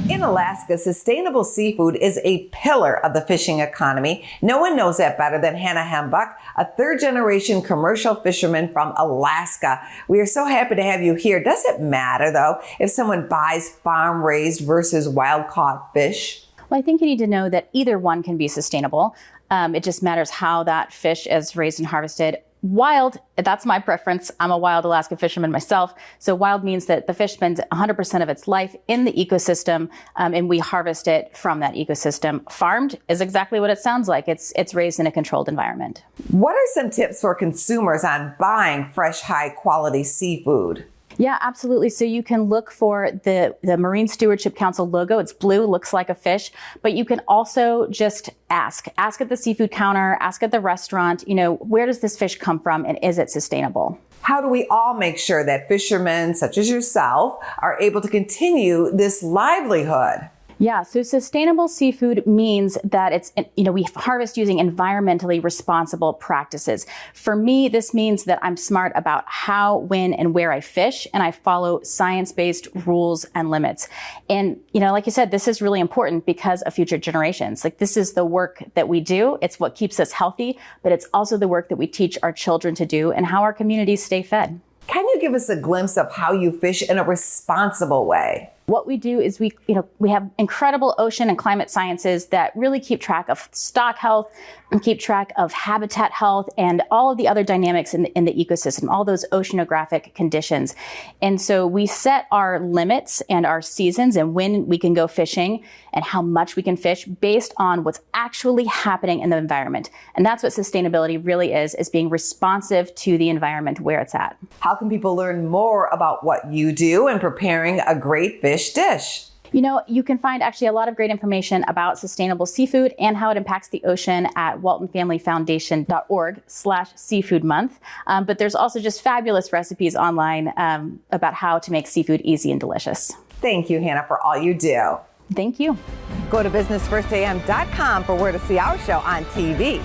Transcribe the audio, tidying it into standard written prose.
In Alaska, sustainable seafood is a pillar of the fishing economy. No one knows that better than Hannah Heimbuch, a third-generation commercial fisherman from Alaska. We are so happy to have you here. Does it matter, though, if someone buys farm-raised versus wild-caught fish? Well, I think you need to know that either one can be sustainable. It just matters how that fish is raised and harvested. Wild, that's my preference. I'm a wild Alaska fisherman myself. So wild means that the fish spends 100% of its life in the ecosystem, and we harvest it from that ecosystem. Farmed is exactly what it sounds like. It's raised in a controlled environment. What are some tips for consumers on buying fresh, high-quality seafood? Yeah, absolutely. So you can look for the Marine Stewardship Council logo. It's blue, looks like a fish, but you can also just ask at the seafood counter, ask at the restaurant, where does this fish come from and is it sustainable? How do we all make sure that fishermen such as yourself are able to continue this livelihood? Yeah, so sustainable seafood means that we harvest using environmentally responsible practices. For me, this means that I'm smart about how, when, and where I fish, and I follow science-based rules and limits. And, like you said, this is really important because of future generations. Like, this is the work that we do. It's what keeps us healthy, but it's also the work that we teach our children to do and how our communities stay fed. Can you give us a glimpse of how you fish in a responsible way? What we do is we have incredible ocean and climate sciences that really keep track of stock health and keep track of habitat health and all of the other dynamics in the ecosystem, all those oceanographic conditions. And so we set our limits and our seasons and when we can go fishing and how much we can fish based on what's actually happening in the environment. And that's what sustainability really is being responsive to the environment where it's at. How can people learn more about what you do in preparing a great fish dish? You can find actually a lot of great information about sustainable seafood and how it impacts the ocean at waltonfamilyfoundation.org/seafood month. But there's also just fabulous recipes online about how to make seafood easy and delicious. Thank you, Hannah, for all you do. Thank you. Go to businessfirstam.com for where to see our show on TV.